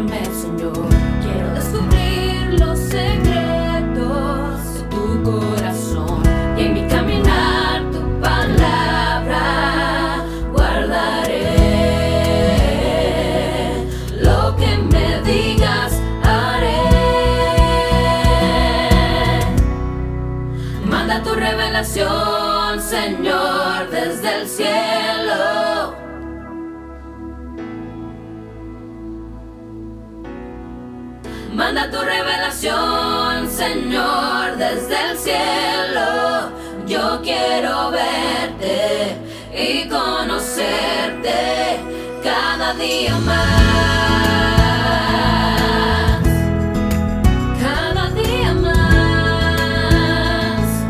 muéstrame, Señor. Quiero descubrir los secretos de tu corazón y en mi caminar tu palabra guardaré. Lo que me digas haré. Manda tu revelación, Señor, desde el cielo. Manda tu revelación, Señor, desde el cielo. Yo quiero verte y conocerte cada día más. Cada día más.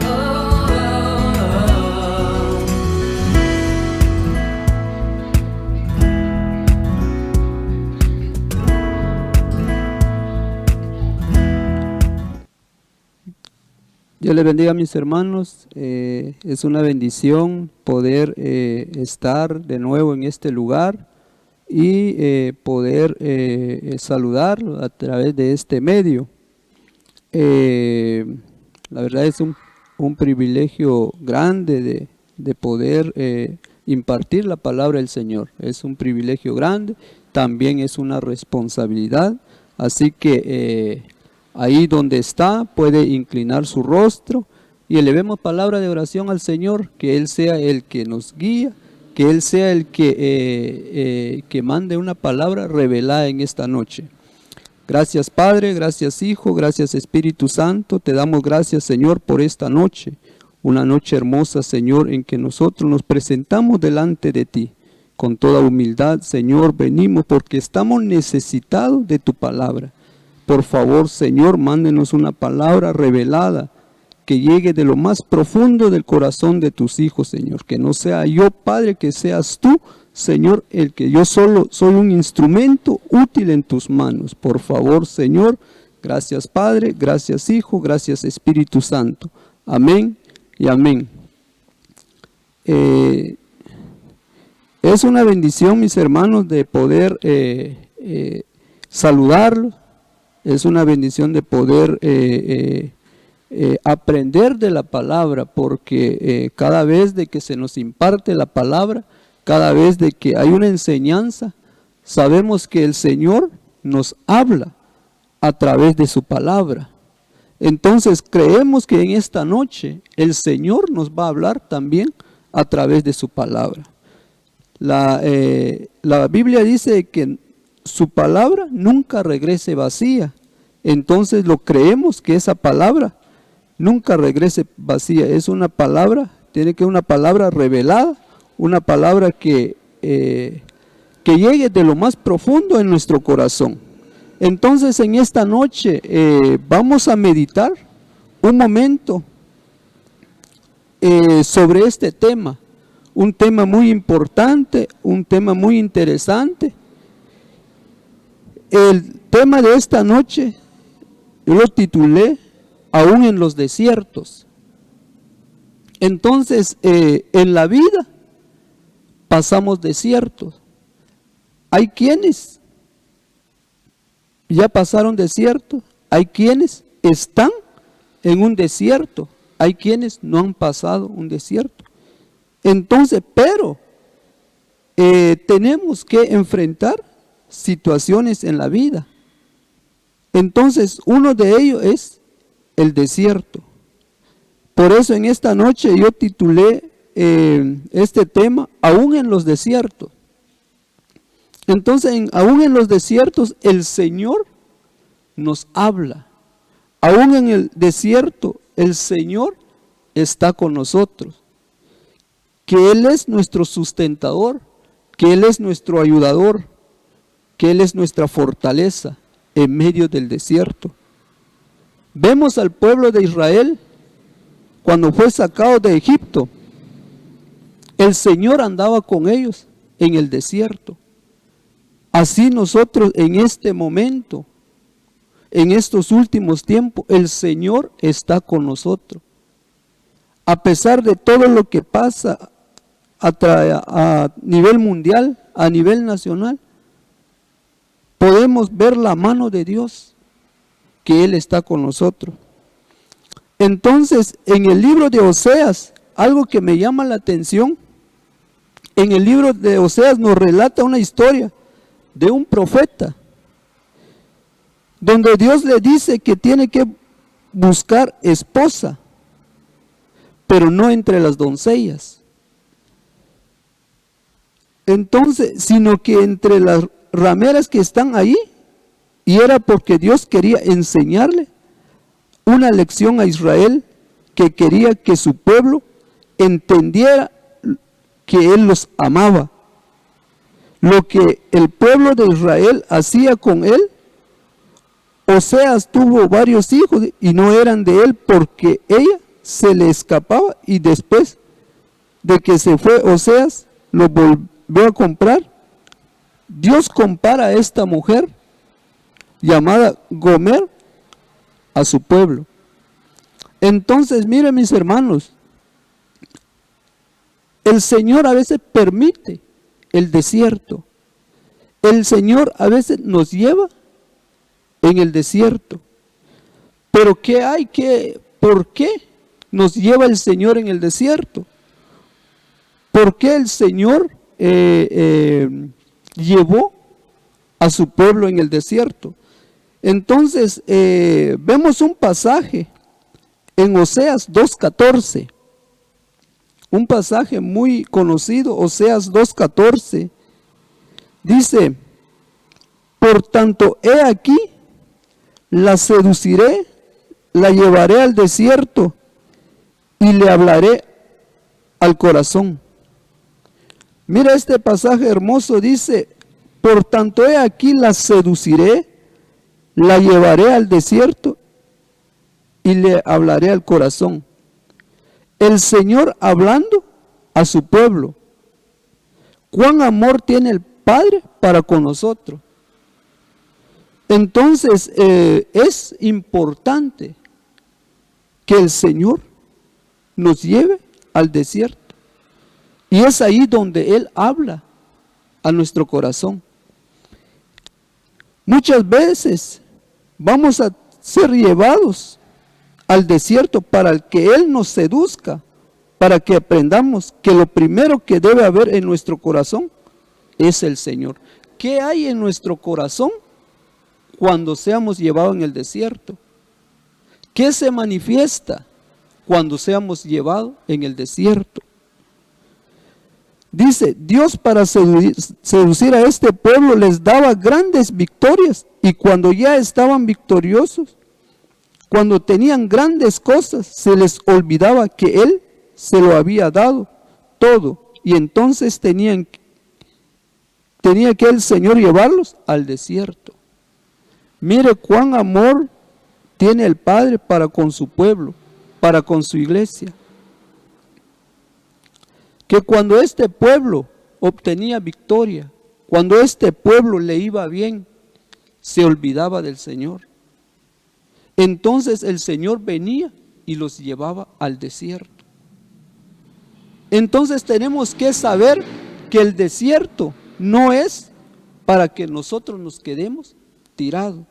Oh, oh, oh. Dios les bendiga a mis hermanos. Es una bendición poder estar de nuevo en este lugar y poder saludarlo a través de este medio. La verdad es un privilegio grande de poder impartir la palabra del Señor. Es un privilegio grande, también es una responsabilidad. Así que ahí donde está puede inclinar su rostro y elevemos palabra de oración al Señor, que Él sea el que nos guía, que Él sea el que mande una palabra revelada en esta noche. Gracias Padre, gracias Hijo, gracias Espíritu Santo, te damos gracias Señor por esta noche, una noche hermosa Señor en que nosotros nos presentamos delante de ti. Con toda humildad Señor venimos porque estamos necesitados de tu palabra. Por favor, Señor, mándenos una palabra revelada que llegue de lo más profundo del corazón de tus hijos, Señor. Que no sea yo, Padre, que seas tú, Señor, el que yo solo soy un instrumento útil en tus manos. Por favor, Señor, gracias, Padre, gracias, Hijo, gracias, Espíritu Santo. Amén y amén. Es una bendición, mis hermanos, de poder saludarlos. Es una bendición de poder aprender de la palabra, porque cada vez de que se nos imparte la palabra, cada vez de que hay una enseñanza, sabemos que el Señor nos habla a través de su palabra. Entonces creemos que en esta noche el Señor nos va a hablar también a través de su palabra. La Biblia dice que su palabra nunca regrese vacía. Entonces lo creemos que esa palabra nunca regrese vacía. Es una palabra, tiene que ser una palabra revelada, una palabra que llegue de lo más profundo en nuestro corazón. Entonces en esta noche vamos a meditar un momento sobre este tema. Un tema muy importante, un tema muy interesante. El tema de esta noche yo lo titulé Aún en los desiertos. Entonces en la vida pasamos desiertos. Hay quienes ya pasaron desiertos, hay quienes están en un desierto, hay quienes no han pasado un desierto. Entonces, pero tenemos que enfrentar situaciones en la vida. Entonces, uno de ellos es el desierto. Por eso en esta noche yo titulé este tema, Aún en los desiertos. Entonces, aún en los desiertos, el Señor nos habla. Aún en el desierto, el Señor está con nosotros. Que Él es nuestro sustentador, que Él es nuestro ayudador, que Él es nuestra fortaleza en medio del desierto. Vemos al pueblo de Israel cuando fue sacado de Egipto. El Señor andaba con ellos en el desierto. Así nosotros en este momento, en estos últimos tiempos, el Señor está con nosotros. A pesar de todo lo que pasa a nivel mundial, a nivel nacional, podemos podemos ver la mano de Dios, que Él está con nosotros. Entonces, en el libro de Oseas, algo que me llama la atención, en el libro de Oseas nos relata una historia de un profeta, donde Dios le dice que tiene que buscar esposa, pero no entre las doncellas. Entonces, sino que entre las rameras que están ahí, y era porque Dios quería enseñarle una lección a Israel, que quería que su pueblo entendiera que Él los amaba. Lo que el pueblo de Israel hacía con Él, Oseas tuvo varios hijos y no eran de Él porque ella se le escapaba, y después de que se fue Oseas, lo volvió a comprar. Dios compara a esta mujer llamada Gomer a su pueblo. Entonces, miren mis hermanos, el Señor a veces permite el desierto. El Señor a veces nos lleva en el desierto. Pero ¿qué hay? ¿Por qué nos lleva el Señor en el desierto? ¿Por qué el Señor llevó a su pueblo en el desierto? Entonces, vemos un pasaje en Oseas 2:14, un pasaje muy conocido, Oseas 2:14, dice: por tanto, he aquí, la seduciré, la llevaré al desierto y le hablaré al corazón. Mira este pasaje hermoso, dice: por tanto, he aquí, la seduciré, la llevaré al desierto y le hablaré al corazón. El Señor hablando a su pueblo. ¿Cuán amor tiene el Padre para con nosotros? Entonces, es importante que el Señor nos lleve al desierto. Y es ahí donde Él habla a nuestro corazón. Muchas veces vamos a ser llevados al desierto para que Él nos seduzca, para que aprendamos que lo primero que debe haber en nuestro corazón es el Señor. ¿Qué hay en nuestro corazón cuando seamos llevados en el desierto? ¿Qué se manifiesta cuando seamos llevados en el desierto? Dice, Dios para seducir a este pueblo les daba grandes victorias, y cuando ya estaban victoriosos, cuando tenían grandes cosas, se les olvidaba que Él se lo había dado todo, y entonces tenía que el Señor llevarlos al desierto. Mire cuán amor tiene el Padre para con su pueblo, para con su iglesia. Que cuando este pueblo obtenía victoria, cuando este pueblo le iba bien, se olvidaba del Señor. Entonces el Señor venía y los llevaba al desierto. Entonces tenemos que saber que el desierto no es para que nosotros nos quedemos tirados.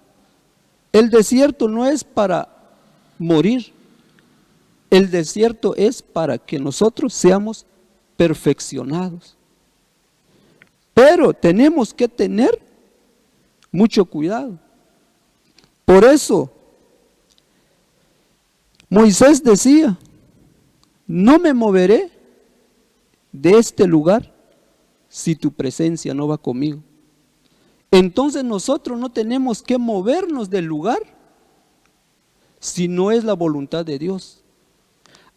El desierto no es para morir. El desierto es para que nosotros seamos perfeccionados. Pero tenemos que tener mucho cuidado. Por eso Moisés decía: no me moveré de este lugar si tu presencia no va conmigo. Entonces nosotros no tenemos que movernos del lugar si no es la voluntad de Dios.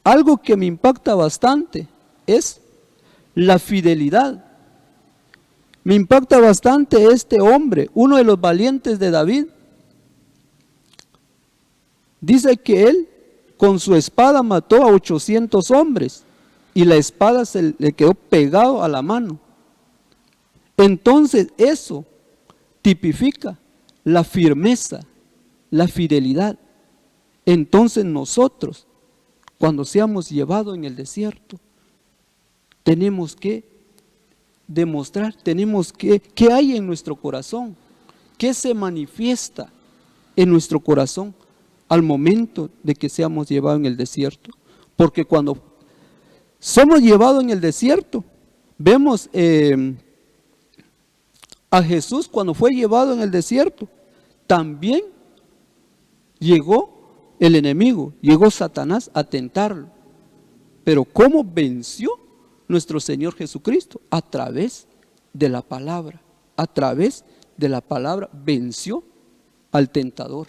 Algo que me impacta bastante es la fidelidad. Me impacta bastante este hombre, uno de los valientes de David. Dice que él con su espada mató a 800 hombres y la espada se le quedó pegado a la mano. Entonces eso tipifica la firmeza, la fidelidad. Entonces nosotros, cuando seamos llevados en el desierto, tenemos que demostrar, ¿qué hay en nuestro corazón? ¿qué se manifiesta en nuestro corazón al momento de que seamos llevados en el desierto? Porque cuando somos llevados en el desierto, vemos a Jesús cuando fue llevado en el desierto, también llegó el enemigo, llegó Satanás a tentarlo. Pero ¿cómo venció nuestro Señor Jesucristo? A través de la palabra. A través de la palabra venció al tentador.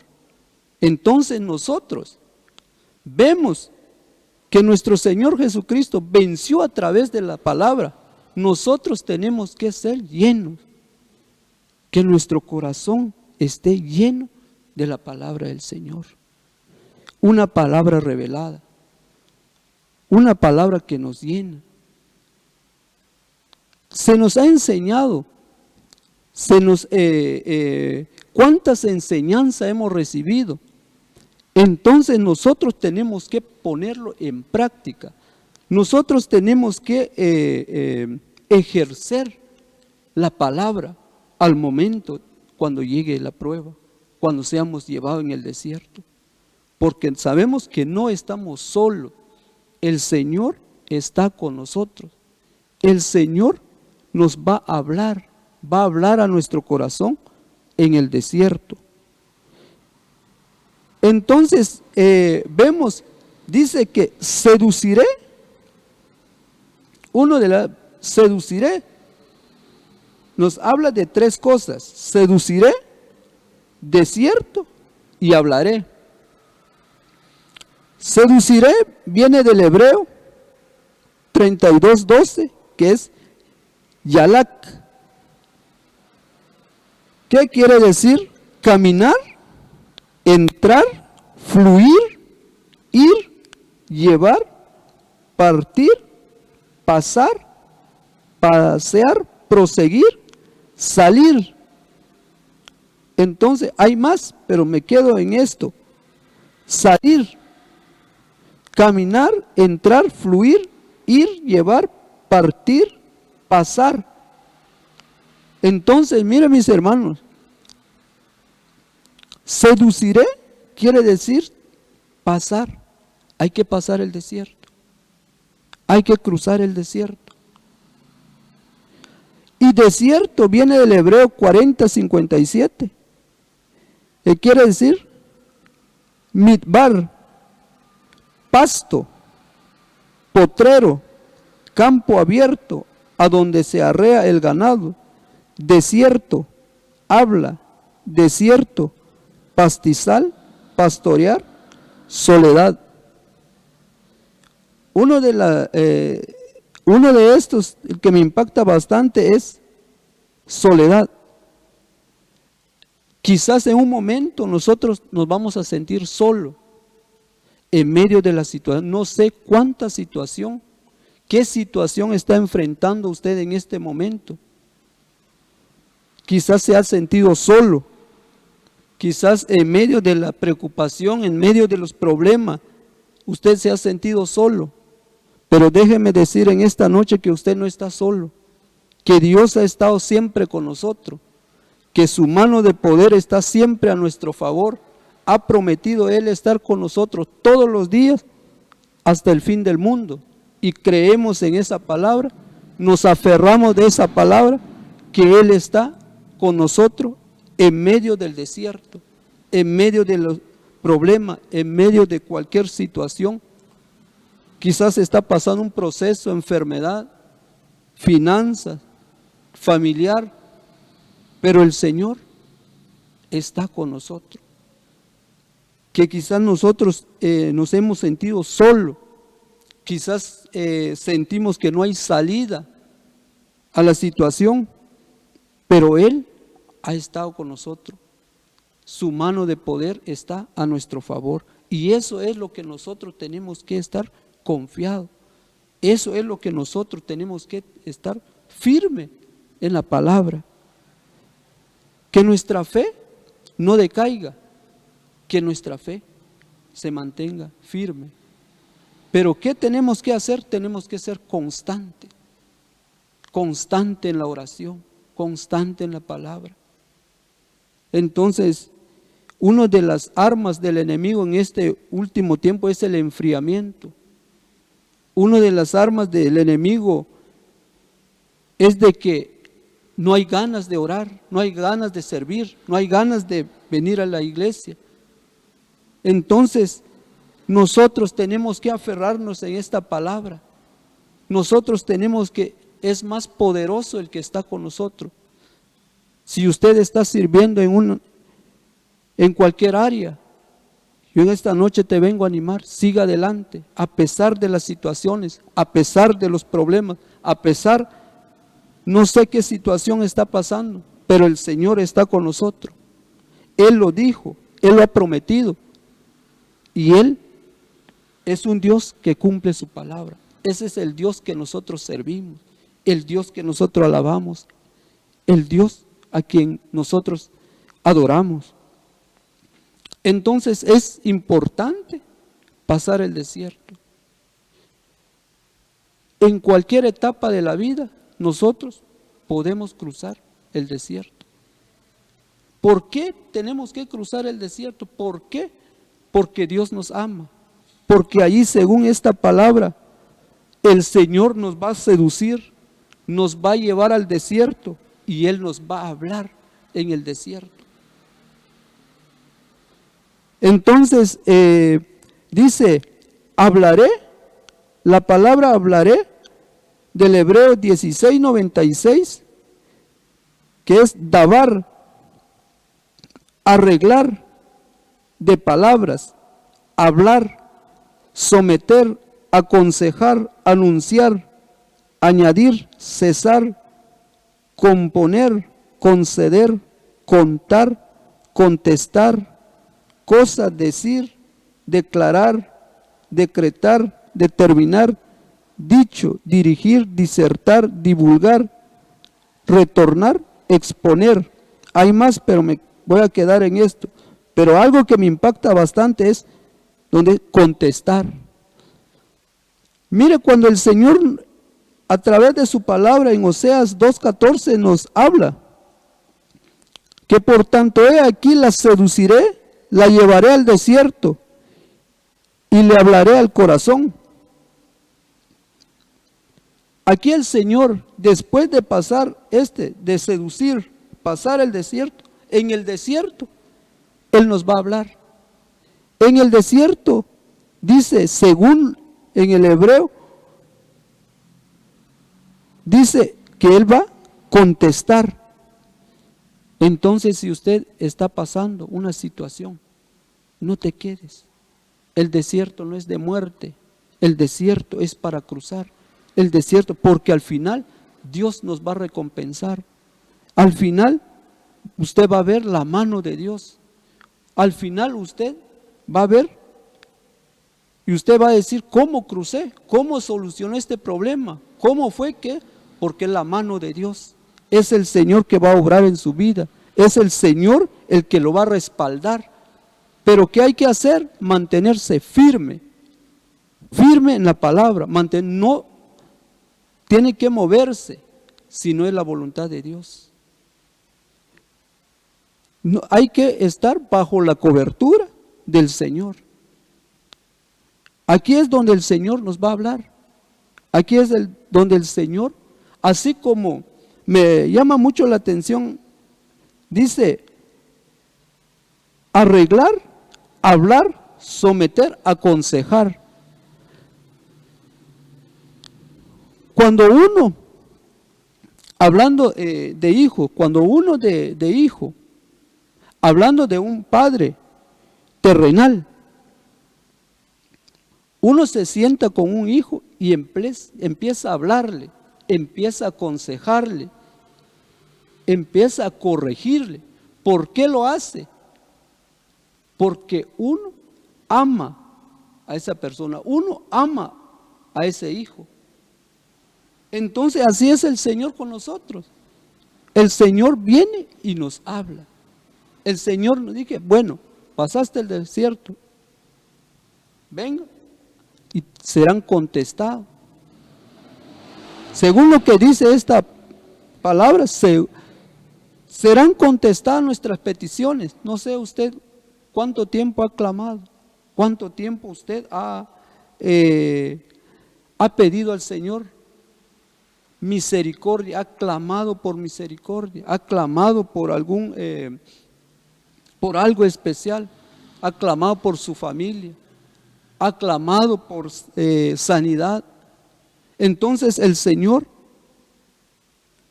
Entonces nosotros vemos que nuestro Señor Jesucristo venció a través de la palabra. Nosotros tenemos que ser llenos, que nuestro corazón esté lleno de la palabra del Señor. Una palabra revelada, una palabra que nos llena. Se nos ha enseñado, cuántas enseñanzas hemos recibido. Entonces nosotros tenemos que ponerlo en práctica. Nosotros tenemos que ejercer la palabra al momento cuando llegue la prueba, cuando seamos llevados en el desierto. Porque sabemos que no estamos solos. El Señor está con nosotros. El Señor nos va a hablar a nuestro corazón en el desierto. Entonces vemos, dice que seduciré, seduciré, nos habla de tres cosas: seduciré, desierto y hablaré. Seduciré viene del hebreo 32:12, que es Yalak. ¿Qué quiere decir? Caminar, entrar, fluir, ir, llevar, partir, pasar, pasear, proseguir, salir. Entonces hay más, pero me quedo en esto: salir, caminar, entrar, fluir, ir, llevar, partir, pasar. Entonces, miren mis hermanos, seduciré quiere decir pasar. Hay que pasar el desierto. Hay que cruzar el desierto. Y desierto viene del hebreo 40:57. ¿Qué quiere decir? Midbar, pasto, potrero, campo abierto, a donde se arrea el ganado. Desierto, habla, desierto, pastizal, pastorear, soledad. Uno de estos, el que me impacta bastante, es soledad. Quizás en un momento nosotros nos vamos a sentir solos en medio de la situación. No sé cuánta situación, qué situación está enfrentando usted en este momento. Quizás se ha sentido solo, quizás en medio de la preocupación, en medio de los problemas, usted se ha sentido solo. Pero déjeme decir en esta noche que usted no está solo, que Dios ha estado siempre con nosotros, que su mano de poder está siempre a nuestro favor. Ha prometido Él estar con nosotros todos los días hasta el fin del mundo. Y creemos en esa palabra, nos aferramos de esa palabra, que Él está con nosotros en medio del desierto, en medio de los problemas, en medio de cualquier situación. Quizás está pasando un proceso, enfermedad, finanzas, familiar, pero el Señor está con nosotros. Que quizás nosotros nos hemos sentido solos, quizás sentimos que no hay salida a la situación, pero Él ha estado con nosotros. Su mano de poder está a nuestro favor. Y eso es lo que nosotros tenemos que estar confiados. Eso es lo que nosotros tenemos que estar firme en la palabra. Que nuestra fe no decaiga, que nuestra fe se mantenga firme. Pero ¿qué tenemos que hacer? Tenemos que ser constante en la oración, constante en la palabra. Entonces, una de las armas del enemigo en este último tiempo es el enfriamiento. Una de las armas del enemigo es de que no hay ganas de orar, no hay ganas de servir, no hay ganas de venir a la iglesia. Entonces, nosotros tenemos que aferrarnos en esta palabra. Nosotros tenemos que, es más poderoso el que está con nosotros. Si usted está sirviendo en cualquier área, yo en esta noche te vengo a animar, siga adelante, a pesar de las situaciones, a pesar de los problemas, a pesar, no sé qué situación está pasando, pero el Señor está con nosotros. Él lo dijo, Él lo ha prometido, y Él es un Dios que cumple su palabra. Ese es el Dios que nosotros servimos, el Dios que nosotros alabamos, el Dios a quien nosotros adoramos. Entonces es importante pasar el desierto. En cualquier etapa de la vida nosotros podemos cruzar el desierto. ¿Por qué tenemos que cruzar el desierto? ¿Por qué? Porque Dios nos ama. Porque allí, según esta palabra, el Señor nos va a seducir, nos va a llevar al desierto y Él nos va a hablar en el desierto. Entonces, dice, hablaré, la palabra hablaré, del hebreo 16:96, que es dabar, arreglar de palabras, hablar, someter, aconsejar, anunciar, añadir, cesar, componer, conceder, contar, contestar, cosa, decir, declarar, decretar, determinar, dicho, dirigir, disertar, divulgar, retornar, exponer. Hay más, pero me voy a quedar en esto. Pero algo que me impacta bastante es donde contestar. Mire, cuando el Señor a través de su palabra en Oseas 2:14 nos habla que por tanto he aquí la seduciré, la llevaré al desierto y le hablaré al corazón. Aquí el Señor, después de pasar de seducir, pasar el desierto, en el desierto Él nos va a hablar. En el desierto, dice, según en el hebreo, dice que Él va a contestar. Entonces, si usted está pasando una situación, no te quedes. El desierto no es de muerte, el desierto es para cruzar. El desierto, porque al final Dios nos va a recompensar. Al final usted va a ver la mano de Dios. Al final usted va a ver y usted va a decir, ¿cómo crucé? ¿Cómo solucioné este problema? ¿Cómo fue que? Porque la mano de Dios es el Señor que va a obrar en su vida. Es el Señor el que lo va a respaldar. Pero ¿qué hay que hacer? Mantenerse firme. Firme en la palabra. No tiene que moverse si no es la voluntad de Dios. No, hay que estar bajo la cobertura del Señor. Aquí es donde el Señor nos va a hablar. Aquí es donde el Señor, así como me llama mucho la atención, dice, arreglar, hablar, someter, aconsejar. Cuando uno, hablando de hijo, cuando uno de hijo, hablando de un padre terrenal, uno se sienta con un hijo y empieza a hablarle, empieza a aconsejarle, empieza a corregirle. ¿Por qué lo hace? Porque uno ama a esa persona, uno ama a ese hijo. Entonces así es el Señor con nosotros. El Señor viene y nos habla. El Señor nos dice, bueno, pasaste el desierto, venga y serán contestados. Según lo que dice esta palabra, Serán contestadas nuestras peticiones. No sé usted cuánto tiempo ha clamado, cuánto tiempo usted ha pedido al Señor misericordia, ha clamado por misericordia, ha clamado por por algo especial, ha clamado por su familia, ha clamado por sanidad. Entonces el Señor,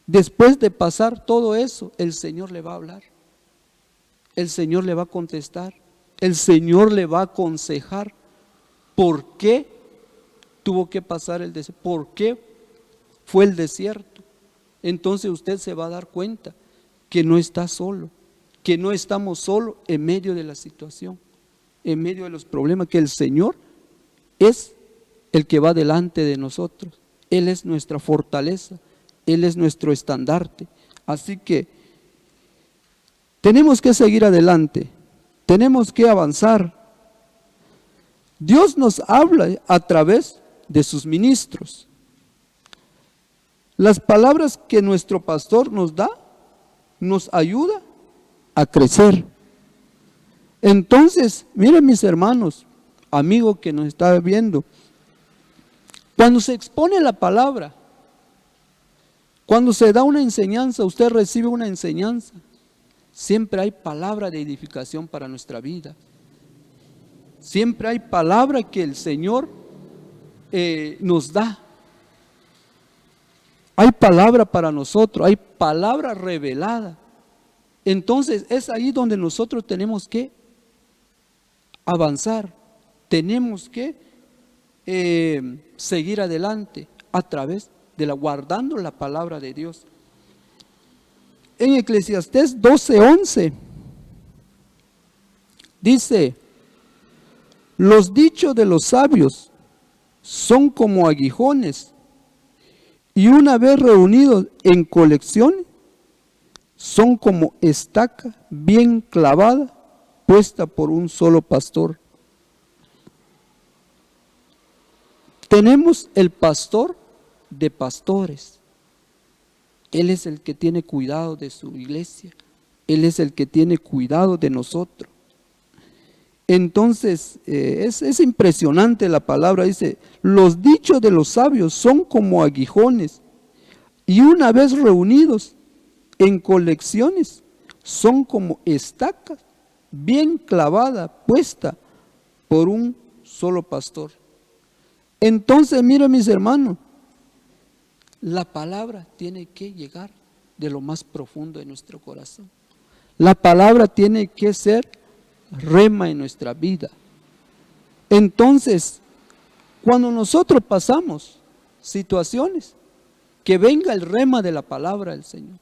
después de pasar todo eso, el Señor le va a hablar, el Señor le va a contestar, el Señor le va a aconsejar por qué tuvo que pasar el desierto, por qué fue el desierto. Entonces usted se va a dar cuenta que no está solo, que no estamos solos en medio de la situación, en medio de los problemas, que el Señor es el que va delante de nosotros. Él es nuestra fortaleza, Él es nuestro estandarte. Así que tenemos que seguir adelante, tenemos que avanzar. Dios nos habla a través de sus ministros. Las palabras que nuestro pastor nos da, nos ayuda a crecer. Entonces, miren mis hermanos, amigo que nos está viendo, cuando se expone la palabra, cuando se da una enseñanza, usted recibe una enseñanza, siempre hay palabra de edificación para nuestra vida. Siempre hay palabra que el Señor nos da. Hay palabra para nosotros, hay palabra revelada. Entonces es ahí donde nosotros tenemos que avanzar, tenemos que seguir adelante a través de guardando la palabra de Dios. En Eclesiastés 12:11 dice: los dichos de los sabios son como aguijones, y una vez reunidos en colección, son como estaca bien clavada, puesta por un solo pastor. Tenemos el pastor de pastores. Él es el que tiene cuidado de su iglesia. Él es el que tiene cuidado de nosotros. Entonces, es impresionante la palabra. Dice, los dichos de los sabios son como aguijones, y una vez reunidos en colecciones, son como estacas bien clavada, puesta por un solo pastor. Entonces, miren mis hermanos, la palabra tiene que llegar de lo más profundo de nuestro corazón. La palabra tiene que ser rema en nuestra vida. Entonces, cuando nosotros pasamos situaciones, que venga el rema de la palabra del Señor.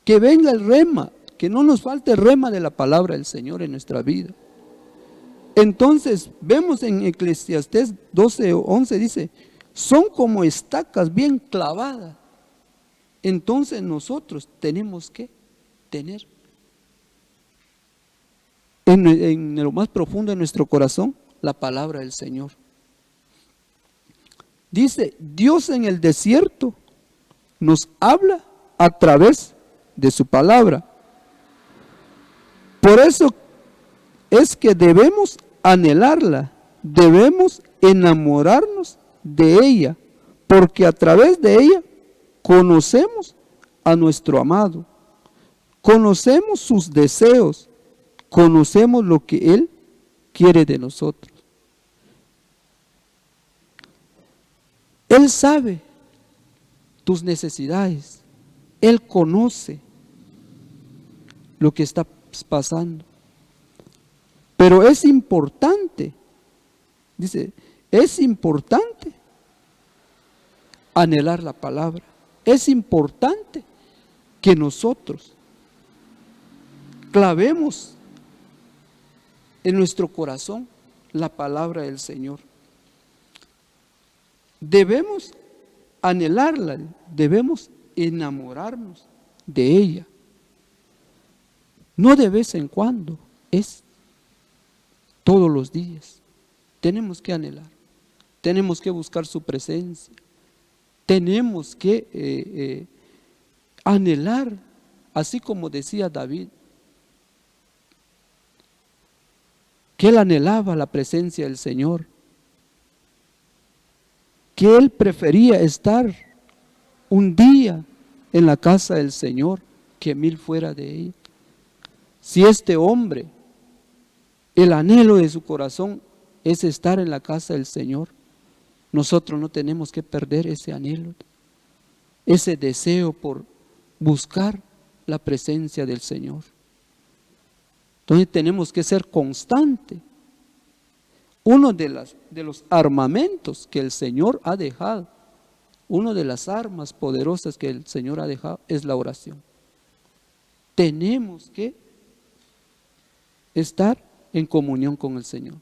Que venga el rema, que no nos falte el rema de la palabra del Señor en nuestra vida. Entonces, vemos en Eclesiastés 12:11 dice, son como estacas bien clavadas. Entonces nosotros tenemos que tener en lo más profundo de nuestro corazón la palabra del Señor. Dice, Dios en el desierto nos habla a través de su palabra. Por eso es que debemos anhelarla, debemos enamorarnos de ella, porque a través de ella conocemos a nuestro amado, conocemos sus deseos, conocemos lo que Él quiere de nosotros. Él sabe tus necesidades, Él conoce lo que está pasando. Pero es importante, dice, es importante anhelar la palabra. Es importante que nosotros clavemos en nuestro corazón la palabra del Señor. Debemos anhelarla, debemos enamorarnos de ella. No de vez en cuando, es todos los días. Tenemos que anhelar, tenemos que buscar su presencia, tenemos que anhelar así como decía David, que él anhelaba la presencia del Señor, que él prefería estar un día en la casa del Señor que 1000 fuera de ella. Si este hombre, el anhelo de su corazón es estar en la casa del Señor, nosotros no tenemos que perder ese anhelo, ese deseo por buscar la presencia del Señor. Entonces tenemos que ser constantes. Uno de los armamentos que el Señor ha dejado, una de las armas poderosas que el Señor ha dejado es la oración. Tenemos que estar en comunión con el Señor.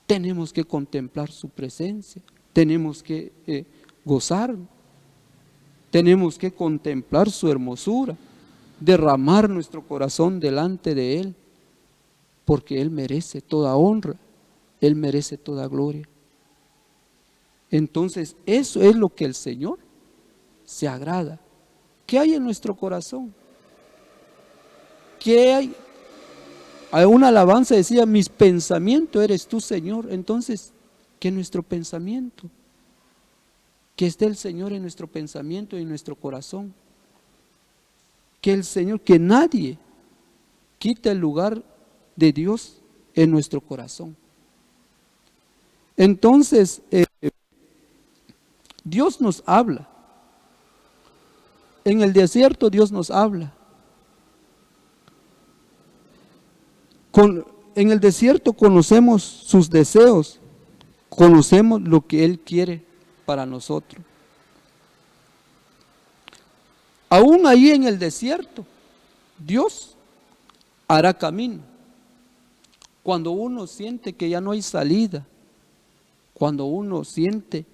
Tenemos que contemplar su presencia, tenemos que gozarnos, tenemos que contemplar su hermosura, derramar nuestro corazón delante de Él, porque Él merece toda honra, Él merece toda gloria. Entonces eso es lo que el Señor se agrada. ¿Qué hay en nuestro corazón? ¿Qué hay? Hay una alabanza decía, mis pensamientos eres tú, Señor. Entonces, que nuestro pensamiento, que esté el Señor en nuestro pensamiento y en nuestro corazón. Que el Señor, que nadie quite el lugar de Dios en nuestro corazón. Entonces, Dios nos habla. En el desierto Dios nos habla. En el desierto conocemos sus deseos, conocemos lo que Él quiere para nosotros. Aún ahí en el desierto, Dios hará camino. Cuando uno siente que ya no hay salida, cuando uno siente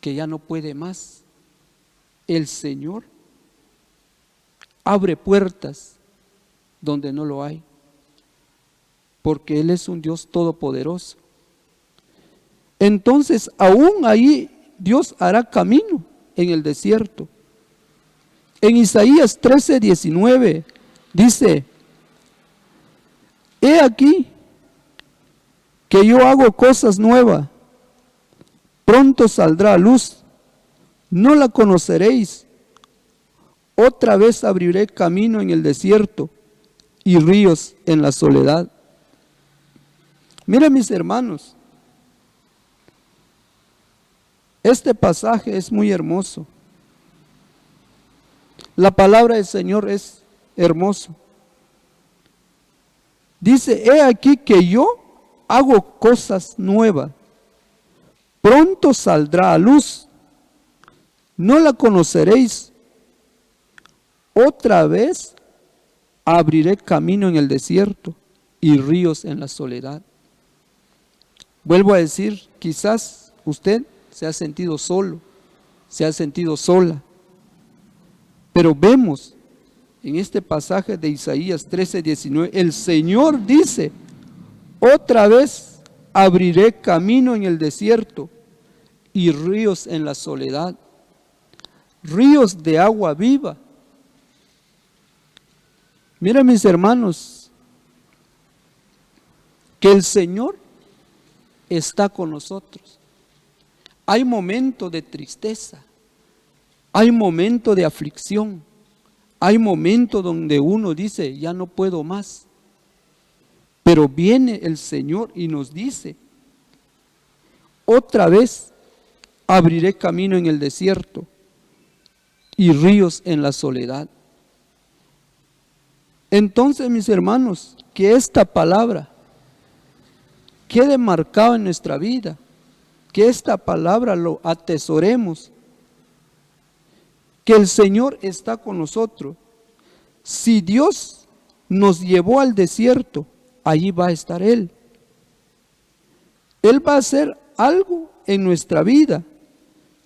que ya no puede más, el Señor abre puertas donde no lo hay, porque Él es un Dios todopoderoso. Entonces, aún ahí Dios hará camino en el desierto. En Isaías 13:19 dice, he aquí que yo hago cosas nuevas, pronto saldrá a luz, no la conoceréis. Otra vez abriré camino en el desierto y ríos en la soledad. Miren, mis hermanos, este pasaje es muy hermoso. La palabra del Señor es hermoso. Dice, he aquí que yo hago cosas nuevas, pronto saldrá a luz, no la conoceréis. Otra vez abriré camino en el desierto y ríos en la soledad. Vuelvo a decir, quizás usted se ha sentido solo, se ha sentido sola, pero vemos en este pasaje de Isaías 13:19, el Señor dice, otra vez abriré camino en el desierto y ríos en la soledad, ríos de agua viva. Miren, mis hermanos, que el Señor está con nosotros. Hay momentos de tristeza, hay momentos de aflicción, hay momentos donde uno dice, ya no puedo más. Pero viene el Señor y nos dice, otra vez abriré camino en el desierto y ríos en la soledad. Entonces, mis hermanos, que esta palabra quede marcado en nuestra vida, que esta palabra lo atesoremos, que el Señor está con nosotros. Si Dios nos llevó al desierto, allí va a estar Él. Él va a hacer algo en nuestra vida.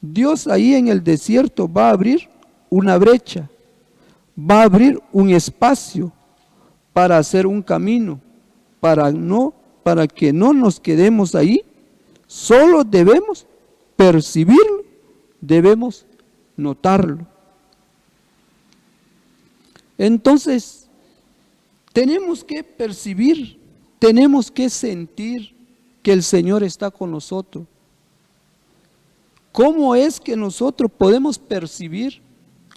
Dios ahí en el desierto va a abrir una brecha, va a abrir un espacio para hacer un camino, para que no nos quedemos ahí. Solo debemos percibirlo, debemos notarlo. Entonces, tenemos que percibir, tenemos que sentir que el Señor está con nosotros. ¿Cómo es que nosotros podemos percibir?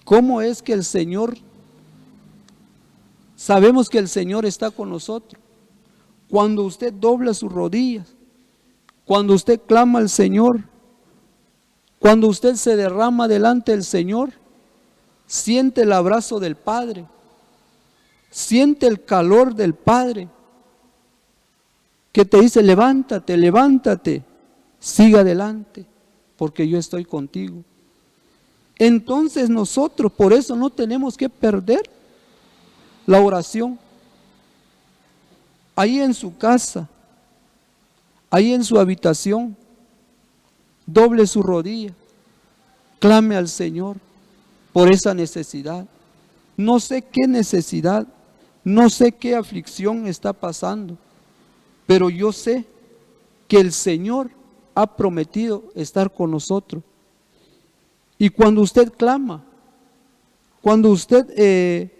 ¿Cómo es que el Señor, sabemos que el Señor está con nosotros? Cuando usted dobla sus rodillas, cuando usted clama al Señor, cuando usted se derrama delante del Señor, siente el abrazo del Padre, siente el calor del Padre, que te dice: levántate, levántate, siga adelante, porque yo estoy contigo. Entonces nosotros por eso no tenemos que perder la oración. Ahí en su casa, ahí en su habitación, doble su rodilla, clame al Señor por esa necesidad. No sé qué necesidad, no sé qué aflicción está pasando, pero yo sé que el Señor ha prometido estar con nosotros. Y cuando usted clama, cuando usted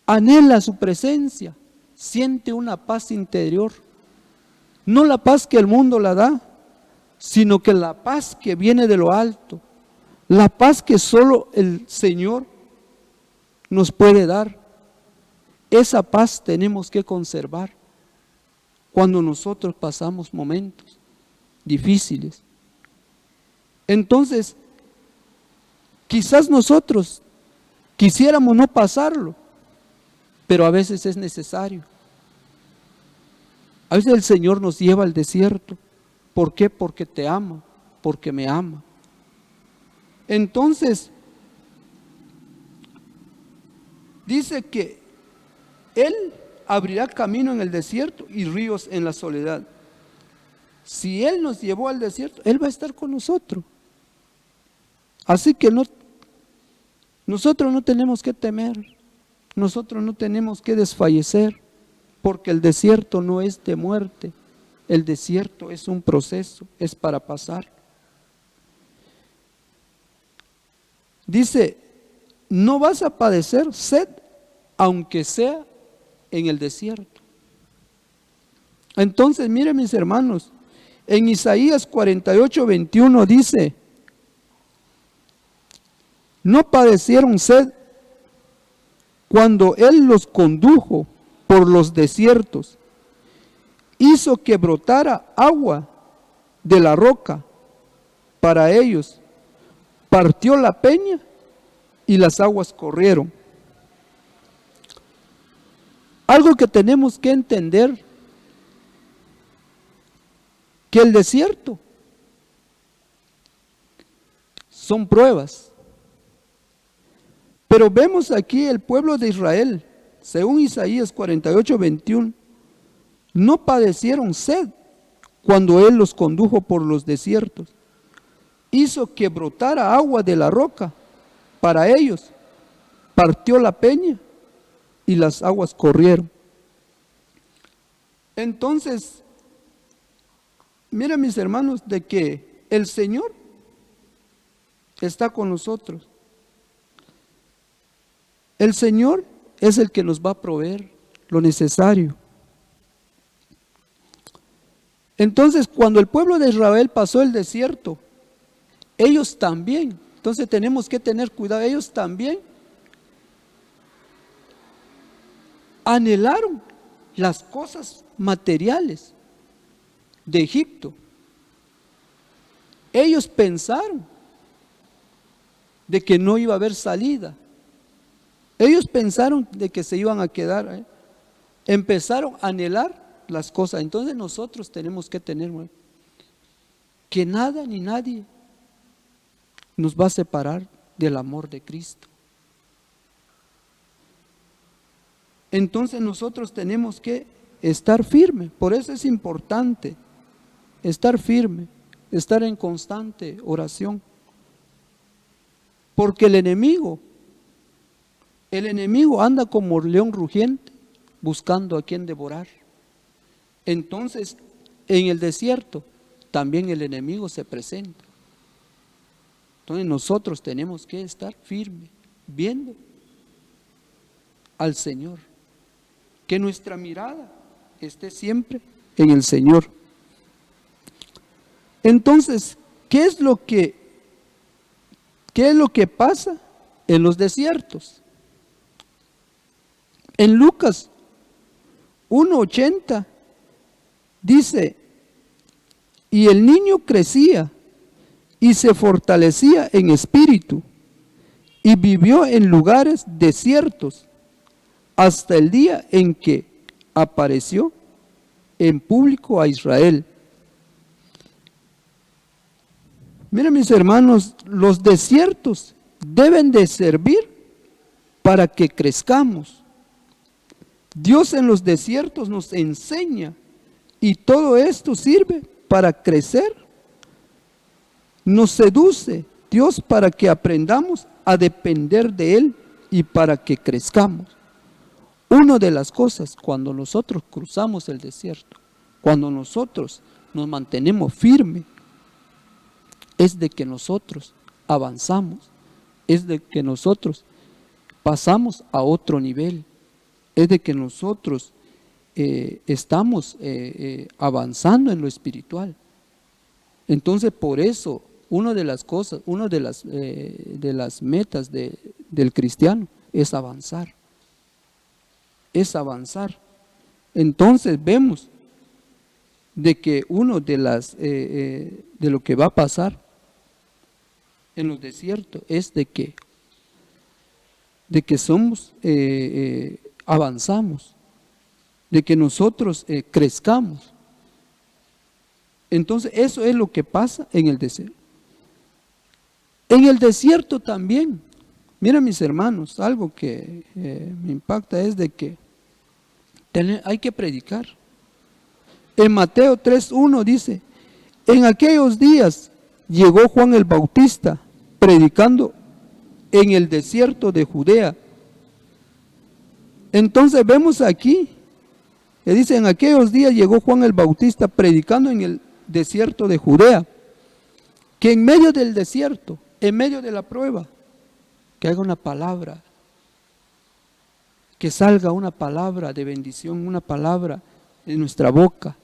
anhela su presencia, siente una paz interior. No la paz que el mundo la da, sino que la paz que viene de lo alto, la paz que solo el Señor nos puede dar. Esa paz tenemos que conservar cuando nosotros pasamos momentos difíciles. Entonces, quizás nosotros quisiéramos no pasarlo, pero a veces es necesario. A veces el Señor nos lleva al desierto. ¿Por qué? Porque te ama, porque me ama. Entonces, dice que Él abrirá camino en el desierto y ríos en la soledad. Si Él nos llevó al desierto, Él va a estar con nosotros. Así que nosotros no tenemos que temer, nosotros no tenemos que desfallecer, porque el desierto no es de muerte, el desierto es un proceso, es para pasar. Dice: no vas a padecer sed, aunque sea en el desierto. Entonces, miren mis hermanos, en Isaías 48:21 dice: no padecieron sed cuando Él los condujo por los desiertos, hizo que brotara agua de la roca para ellos, partió la peña y las aguas corrieron. Algo que tenemos que entender, que el desierto son pruebas. Pero vemos aquí el pueblo de Israel, según Isaías 48:21, no padecieron sed cuando Él los condujo por los desiertos. Hizo que brotara agua de la roca para ellos, partió la peña y las aguas corrieron. Entonces, miren mis hermanos, de que el Señor está con nosotros. El Señor es el que nos va a proveer lo necesario. Entonces, cuando el pueblo de Israel pasó el desierto, ellos también, entonces tenemos que tener cuidado, ellos también anhelaron las cosas materiales de Egipto. Ellos pensaron de que no iba a haber salida. Ellos pensaron de que se iban a quedar. Empezaron a anhelar las cosas. Entonces nosotros tenemos que tener que nada ni nadie nos va a separar del amor de Cristo. Entonces nosotros tenemos que estar firmes. Por eso es importante estar firme, estar en constante oración. Porque el enemigo anda como león rugiente buscando a quien devorar. Entonces, en el desierto también el enemigo se presenta. Entonces nosotros tenemos que estar firmes, viendo al Señor, que nuestra mirada esté siempre en el Señor. Entonces, ¿qué es lo que pasa en los desiertos? En Lucas 1:80 dice: y el niño crecía y se fortalecía en espíritu y vivió en lugares desiertos hasta el día en que apareció en público a Israel. Miren, mis hermanos, los desiertos deben de servir para que crezcamos. Dios en los desiertos nos enseña, y todo esto sirve para crecer. Nos seduce Dios para que aprendamos a depender de Él y para que crezcamos. Una de las cosas, cuando nosotros cruzamos el desierto, cuando nosotros nos mantenemos firmes, es de que nosotros avanzamos, es de que nosotros pasamos a otro nivel, es de que nosotros estamos avanzando en lo espiritual. Entonces, por eso, una de las cosas, una de las metas del cristiano es avanzar. Es avanzar. Entonces vemos de que uno de lo que va a pasar en los desiertos es de que somos, avanzamos, de que nosotros crezcamos. Entonces eso es lo que pasa en el desierto. En el desierto también, mira, mis hermanos, algo que me impacta es de que hay que predicar. En Mateo 3:1 dice: en aquellos días llegó Juan el Bautista predicando en el desierto de Judea. Entonces vemos aquí que dice: en aquellos días llegó Juan el Bautista predicando en el desierto de Judea. Que en medio del desierto, en medio de la prueba, que haga una palabra, que salga una palabra de bendición, una palabra de nuestra boca,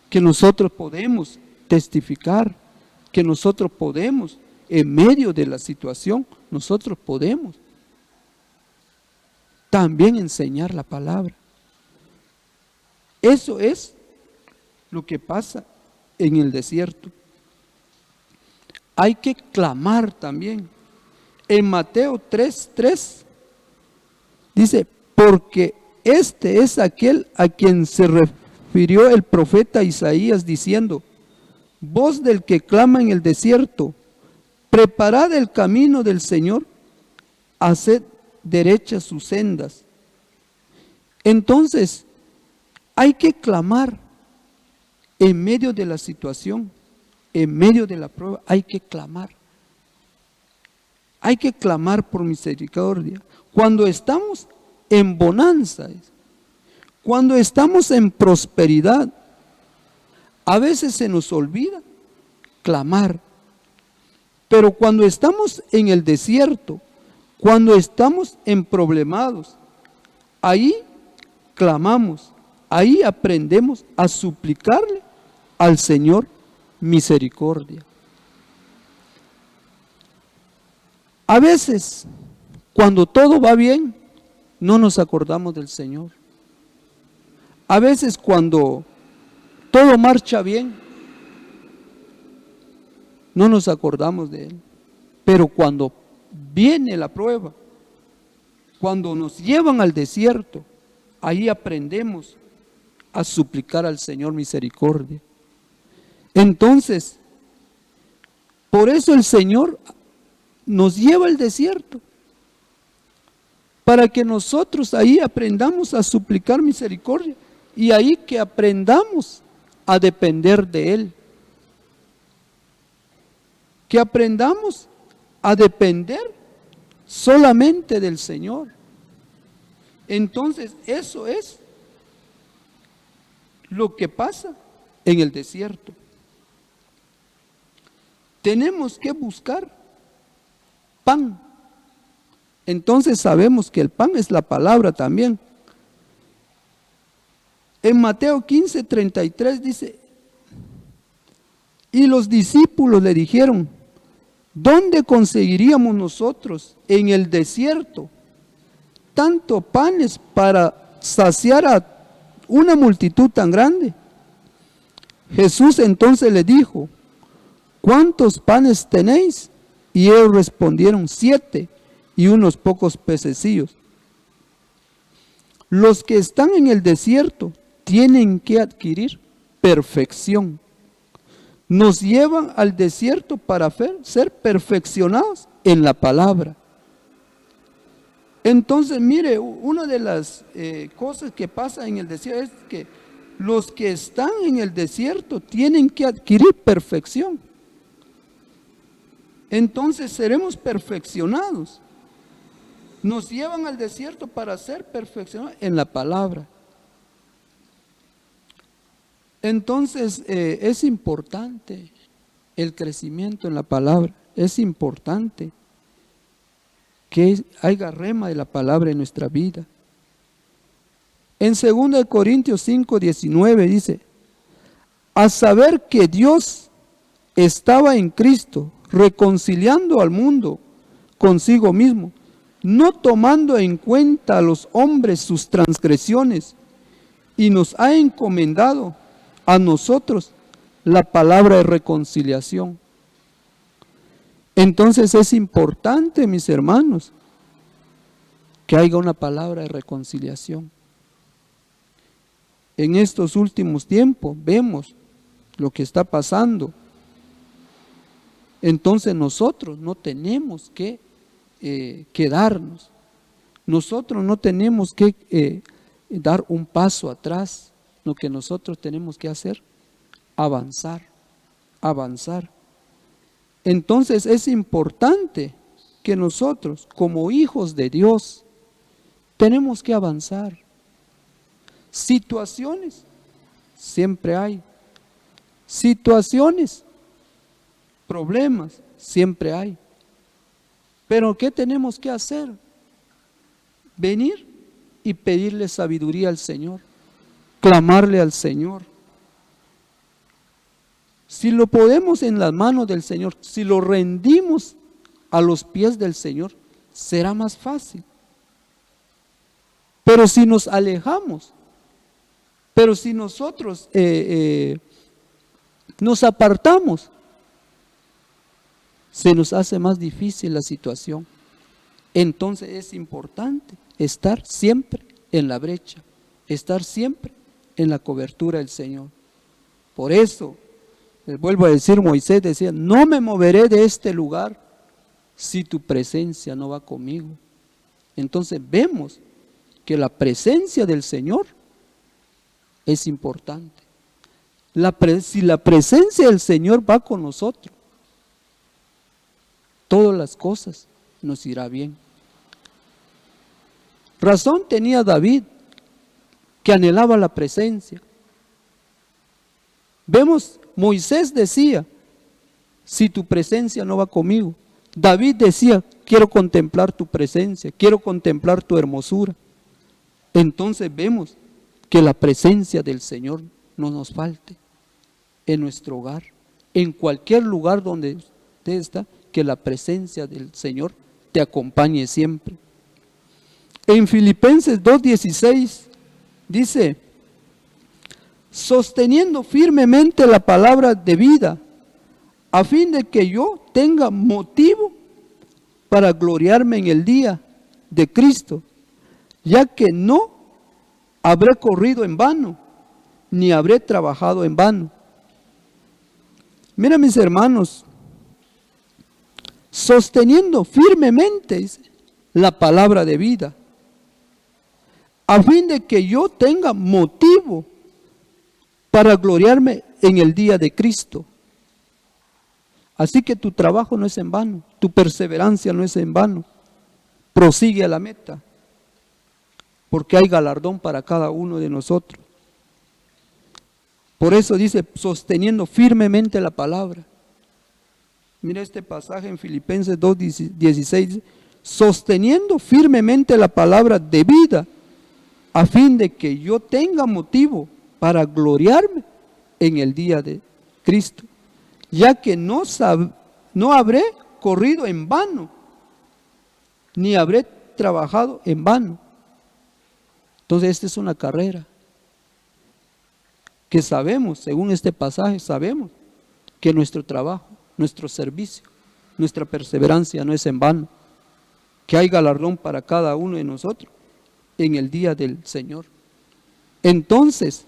que nosotros podemos testificar, que nosotros podemos, en medio de la situación, nosotros podemos también enseñar la palabra. Eso es lo que pasa en el desierto. Hay que clamar también. En Mateo 3:3 dice: porque este es aquel a quien se refirió el profeta Isaías diciendo: voz del que clama en el desierto, preparad el camino del Señor, haced derechas sus sendas. Entonces, hay que clamar en medio de la situación, en medio de la prueba, hay que clamar. Hay que clamar por misericordia. Cuando estamos en bonanza, cuando estamos en prosperidad, a veces se nos olvida clamar. Pero cuando estamos en el desierto, cuando estamos en problemados, ahí clamamos, ahí aprendemos a suplicarle al Señor misericordia. A veces, cuando todo va bien, no nos acordamos del Señor. A veces, cuando todo marcha bien, no nos acordamos de Él. Pero cuando viene la prueba, cuando nos llevan al desierto, ahí aprendemos a suplicar al Señor misericordia. Entonces, por eso el Señor nos lleva al desierto, para que nosotros ahí aprendamos a suplicar misericordia y ahí que aprendamos a depender de Él. Que aprendamos a depender solamente del Señor. Entonces, eso es lo que pasa en el desierto. Tenemos que buscar pan. Entonces sabemos que el pan es la palabra también. En Mateo 15:33 dice, y los discípulos le dijeron, ¿dónde conseguiríamos nosotros en el desierto tanto panes para saciar a una multitud tan grande? Jesús entonces le dijo, ¿cuántos panes tenéis? Y ellos respondieron, 7 y unos pocos pececillos. Los que están en el desierto tienen que adquirir perfección. Nos llevan al desierto para ser perfeccionados en la palabra. Entonces, mire, una de las cosas que pasa en el desierto es que los que están en el desierto tienen que adquirir perfección. Entonces seremos perfeccionados. Nos llevan al desierto para ser perfeccionados en la palabra. Entonces es importante el crecimiento en la palabra. Es importante que haya rema de la palabra en nuestra vida. En 2 Corintios 5:19 dice, a saber que Dios estaba en Cristo, reconciliando al mundo consigo mismo, no tomando en cuenta a los hombres sus transgresiones, y nos ha encomendado a nosotros la palabra de reconciliación. Entonces es importante, mis hermanos, que haya una palabra de reconciliación. En estos últimos tiempos vemos lo que está pasando. Entonces nosotros no tenemos que quedarnos. Nosotros no tenemos que dar un paso atrás. Lo que nosotros tenemos que hacer, avanzar. Entonces es importante que nosotros, como hijos de Dios, tenemos que avanzar. Situaciones, siempre hay. Situaciones, problemas, siempre hay. Pero ¿qué tenemos que hacer? Venir y pedirle sabiduría al Señor, clamarle al Señor. Si lo ponemos en las manos del Señor, si lo rendimos a los pies del Señor, será más fácil. Pero si nos alejamos, pero si nosotros nos apartamos, se nos hace más difícil la situación. Entonces es importante estar siempre en la brecha, estar siempre en la cobertura del Señor. Por eso, les vuelvo a decir, Moisés decía, no me moveré de este lugar si tu presencia no va conmigo. Entonces vemos que la presencia del Señor es importante. Si la presencia del Señor va con nosotros, todas las cosas nos irá bien. Razón tenía David, que anhelaba la presencia. Vemos, Moisés decía, si tu presencia no va conmigo. David decía, quiero contemplar tu presencia, quiero contemplar tu hermosura. Entonces vemos que la presencia del Señor no nos falte en nuestro hogar, en cualquier lugar donde usted está, que la presencia del Señor te acompañe siempre. En Filipenses 2:16 dice, sosteniendo firmemente la palabra de vida, a fin de que yo tenga motivo para gloriarme en el día de Cristo, ya que no habré corrido en vano, ni habré trabajado en vano. Mira, mis hermanos, sosteniendo firmemente, dice, la palabra de vida, a fin de que yo tenga motivo para gloriarme en el día de Cristo. Así que tu trabajo no es en vano, tu perseverancia no es en vano. Prosigue a la meta, porque hay galardón para cada uno de nosotros. Por eso dice, sosteniendo firmemente la palabra. Mira este pasaje en Filipenses 2:16, sosteniendo firmemente la palabra de vida, a fin de que yo tenga motivo para gloriarme en el día de Cristo, ya que no habré corrido en vano, ni habré trabajado en vano. Entonces esta es una carrera que sabemos, según este pasaje, sabemos que nuestro trabajo, nuestro servicio, nuestra perseverancia no es en vano, que hay galardón para cada uno de nosotros en el día del Señor. Entonces,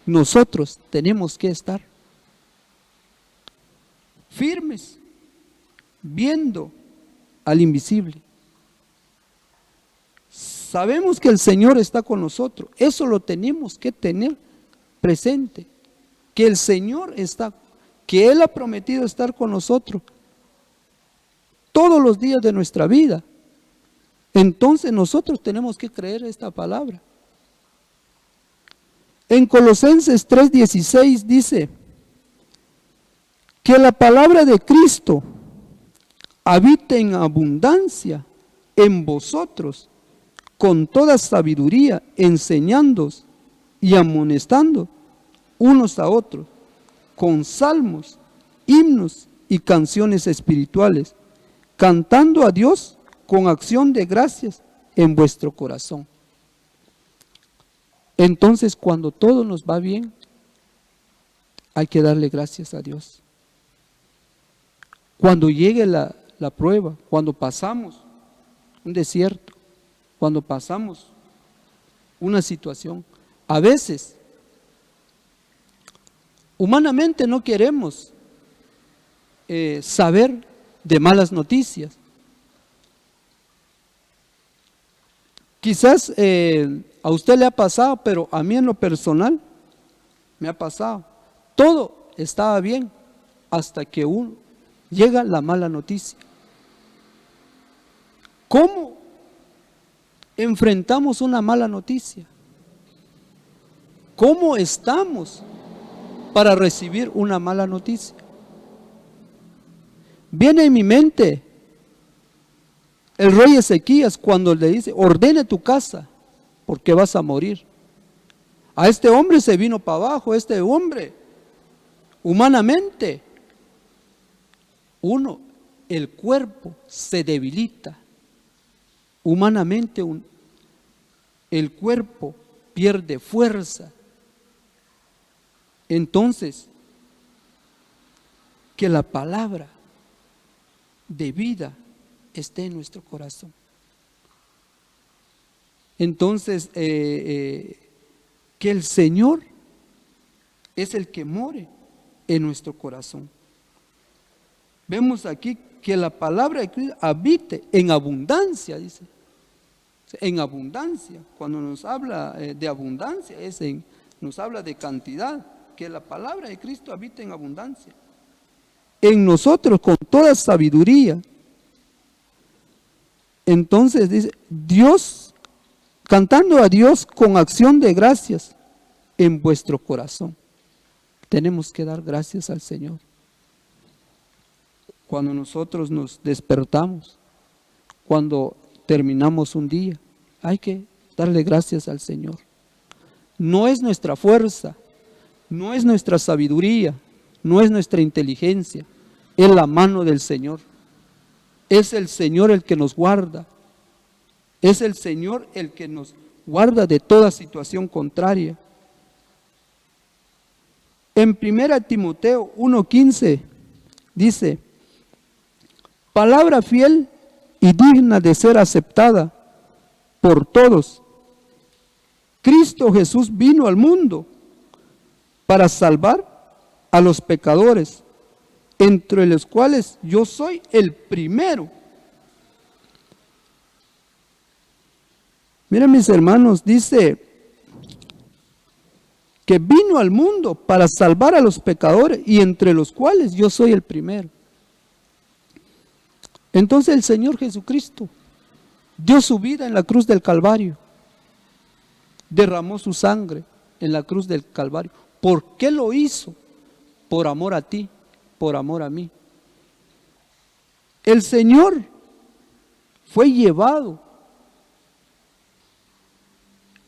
nosotros tenemos que estar firmes, viendo al invisible. Sabemos que el Señor está con nosotros, eso lo tenemos que tener presente, que el Señor está, que Él ha prometido estar con nosotros todos los días de nuestra vida. Entonces nosotros tenemos que creer esta palabra. En Colosenses 3:16 dice que la palabra de Cristo habite en abundancia en vosotros, con toda sabiduría, enseñándoos y amonestando unos a otros, con salmos, himnos y canciones espirituales, cantando a Dios con acción de gracias en vuestro corazón. Entonces, cuando todo nos va bien, hay que darle gracias a Dios. Cuando llegue la prueba, cuando pasamos un desierto, cuando pasamos una situación, a veces, humanamente no queremos saber de malas noticias. Quizás a usted le ha pasado, pero a mí en lo personal me ha pasado. Todo estaba bien hasta que llega la mala noticia. ¿Cómo enfrentamos una mala noticia? ¿Cómo estamos para recibir una mala noticia? Viene en mi mente el rey Ezequías cuando le dice: ordene tu casa porque vas a morir. A este hombre se vino para abajo, este hombre, humanamente, el cuerpo se debilita, humanamente el cuerpo pierde fuerza. Entonces, que la palabra de vida esté en nuestro corazón. Entonces, que el Señor es el que more en nuestro corazón. Vemos aquí que la palabra de Cristo habite en abundancia, dice. En abundancia. Cuando nos habla de abundancia, nos habla de cantidad. Que la palabra de Cristo habite en abundancia. En nosotros con toda sabiduría. Entonces dice, Dios, cantando a Dios con acción de gracias en vuestro corazón. Tenemos que dar gracias al Señor. Cuando nosotros nos despertamos, cuando terminamos un día, hay que darle gracias al Señor. No es nuestra fuerza, no es nuestra sabiduría, no es nuestra inteligencia, es la mano del Señor. Es el Señor el que nos guarda. Es el Señor el que nos guarda de toda situación contraria. En 1 Timoteo 1:15 dice: palabra fiel y digna de ser aceptada por todos. Cristo Jesús vino al mundo para salvar a los pecadores, entre los cuales yo soy el primero. Miren, mis hermanos, dice que vino al mundo para salvar a los pecadores y entre los cuales yo soy el primero. Entonces el Señor Jesucristo dio su vida en la cruz del Calvario, derramó su sangre en la cruz del Calvario. ¿Por qué lo hizo? Por amor a ti, por amor a mí. El Señor fue llevado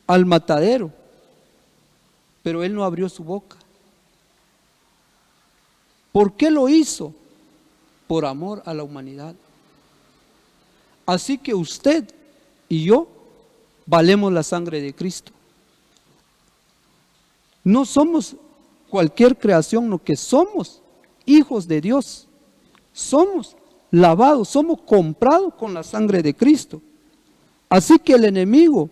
al matadero, pero él no abrió su boca. ¿Por qué lo hizo? Por amor a la humanidad. Así que usted y yo valemos la sangre de Cristo. No somos cualquier creación, no, que somos hijos de Dios. Somos lavados, somos comprados con la sangre de Cristo. Así que el enemigo,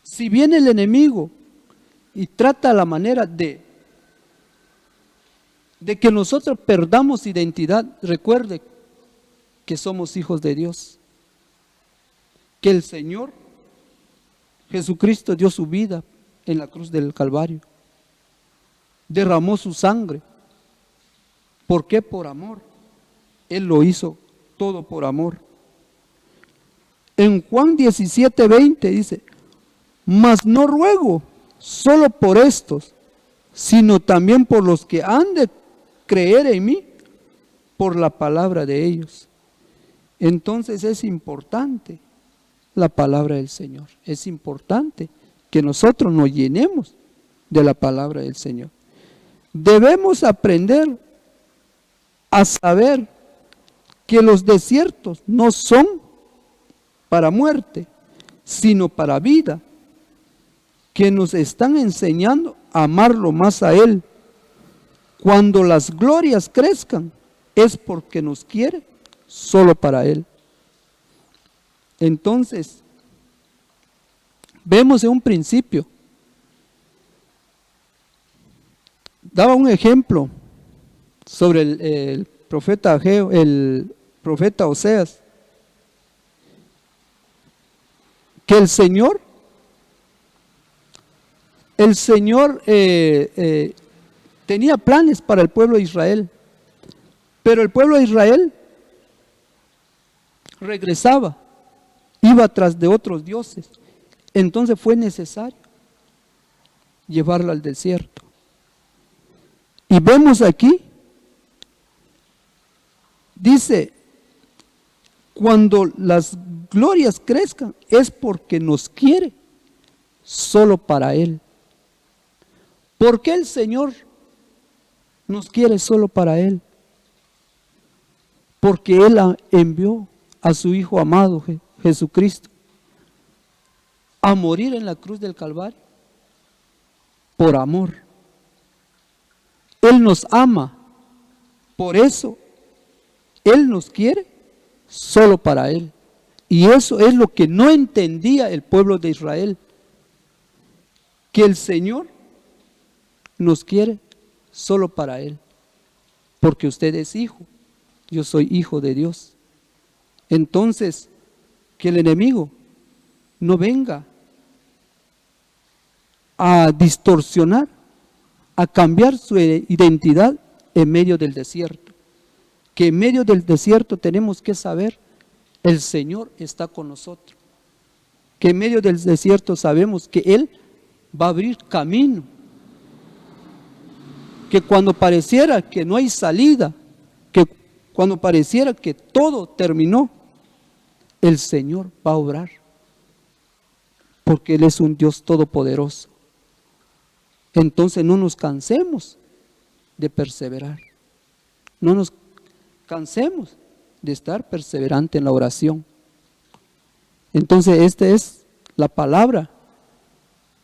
si viene el enemigo y trata la manera de que nosotros perdamos identidad, recuerde que somos hijos de Dios, que el Señor Jesucristo dio su vida en la cruz del Calvario, derramó su sangre. ¿Por qué? Por amor. Él lo hizo todo por amor. En Juan 17:20 dice: mas no ruego solo por estos, sino también por los que han de creer en mí por la palabra de ellos. Entonces es importante la palabra del Señor. Es importante que nosotros nos llenemos de la palabra del Señor. Debemos aprender a saber que los desiertos no son para muerte, sino para vida, que nos están enseñando a amarlo más a Él. Cuando las glorias crezcan, es porque nos quiere solo para Él. Entonces, vemos en un principio, daba un ejemplo sobre el profeta Ageo, el profeta Oseas, que el Señor tenía planes para el pueblo de Israel, pero el pueblo de Israel regresaba, iba tras de otros dioses. Entonces fue necesario llevarlo al desierto. Y vemos aquí, dice, cuando las glorias crezcan, es porque nos quiere solo para Él. ¿Por qué el Señor nos quiere solo para Él? Porque Él envió a su Hijo amado, Jesucristo, a morir en la cruz del Calvario por amor. Él nos ama, por eso Él nos quiere solo para Él. Y eso es lo que no entendía el pueblo de Israel, que el Señor nos quiere solo para Él, porque usted es hijo, yo soy hijo de Dios. Entonces, que el enemigo no venga a distorsionar, a cambiar su identidad en medio del desierto. Que en medio del desierto tenemos que saber, el Señor está con nosotros. Que en medio del desierto sabemos que Él va a abrir camino. Que cuando pareciera que no hay salida, que cuando pareciera que todo terminó, el Señor va a obrar. Porque Él es un Dios todopoderoso. Entonces no nos cansemos de perseverar. No nos cansemos de estar perseverante en la oración. Entonces esta es la palabra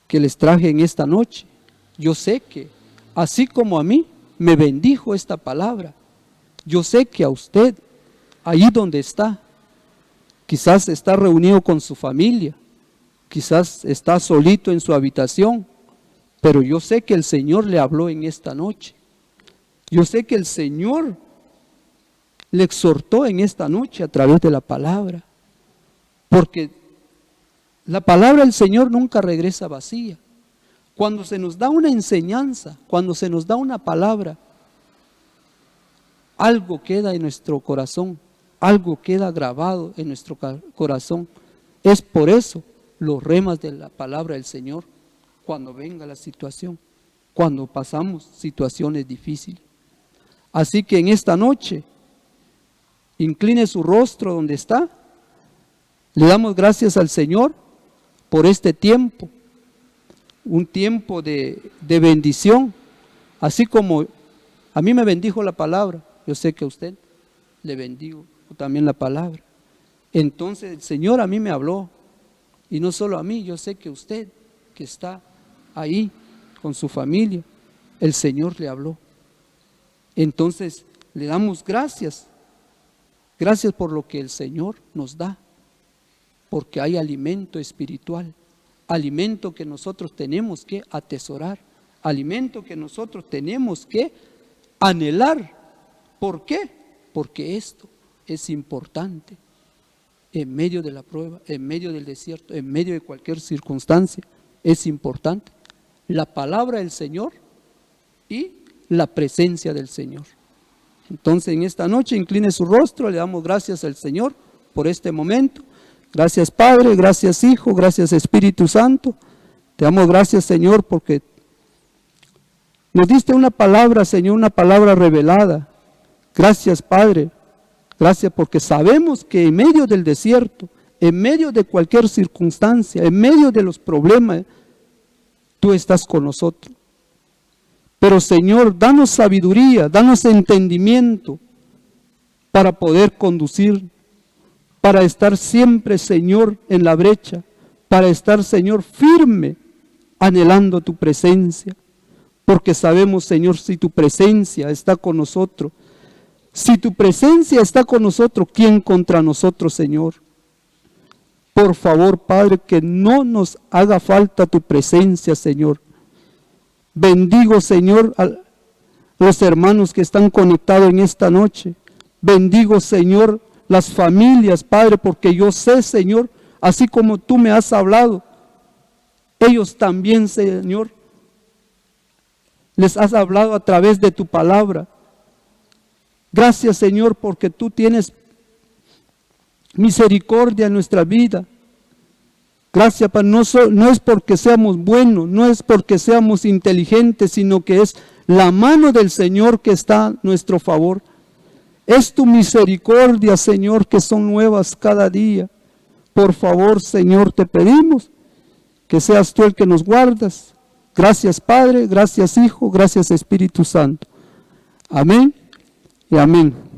que les traje en esta noche. Yo sé que así como a mí me bendijo esta palabra, yo sé que a usted, allí donde está, quizás está reunido con su familia, quizás está solito en su habitación, pero yo sé que el Señor le habló en esta noche. Yo sé que el Señor le exhortó en esta noche a través de la palabra, porque la palabra del Señor nunca regresa vacía. Cuando se nos da una enseñanza, cuando se nos da una palabra, algo queda en nuestro corazón, algo queda grabado en nuestro corazón. Es por eso los remas de la palabra del Señor cuando venga la situación, cuando pasamos situaciones difíciles. Así que en esta noche Incline su rostro donde está. Le damos gracias al Señor por este tiempo, un tiempo de bendición, así como a mí me bendijo la palabra, yo sé que a usted le bendigo también la palabra. Entonces el Señor a mí me habló, y no solo a mí, yo sé que usted que está ahí con su familia, el Señor le habló. Entonces le damos gracias por lo que el Señor nos da, porque hay alimento espiritual, alimento que nosotros tenemos que atesorar, alimento que nosotros tenemos que anhelar. ¿Por qué? Porque esto es importante en medio de la prueba, en medio del desierto, en medio de cualquier circunstancia. Es importante la palabra del Señor y la presencia del Señor. Entonces en esta noche incline su rostro, le damos gracias al Señor por este momento. Gracias Padre, gracias Hijo, gracias Espíritu Santo. Te damos gracias Señor porque nos diste una palabra, Señor, una palabra revelada. Gracias Padre, gracias porque sabemos que en medio del desierto, en medio de cualquier circunstancia, en medio de los problemas, tú estás con nosotros. Pero Señor, danos sabiduría, danos entendimiento para poder conducir, para estar siempre, Señor, en la brecha, para estar, Señor, firme, anhelando tu presencia. Porque sabemos, Señor, si tu presencia está con nosotros, si tu presencia está con nosotros, ¿quién contra nosotros, Señor? Por favor, Padre, que no nos haga falta tu presencia, Señor. Bendigo, Señor, a los hermanos que están conectados en esta noche. Bendigo, Señor, las familias, Padre, porque yo sé, Señor, así como tú me has hablado, ellos también, Señor, les has hablado a través de tu palabra. Gracias, Señor, porque tú tienes misericordia en nuestra vida. Gracias, Padre, no es porque seamos buenos, no es porque seamos inteligentes, sino que es la mano del Señor que está a nuestro favor. Es tu misericordia, Señor, que son nuevas cada día. Por favor, Señor, te pedimos que seas tú el que nos guardas. Gracias, Padre, gracias, Hijo, gracias, Espíritu Santo. Amén y amén.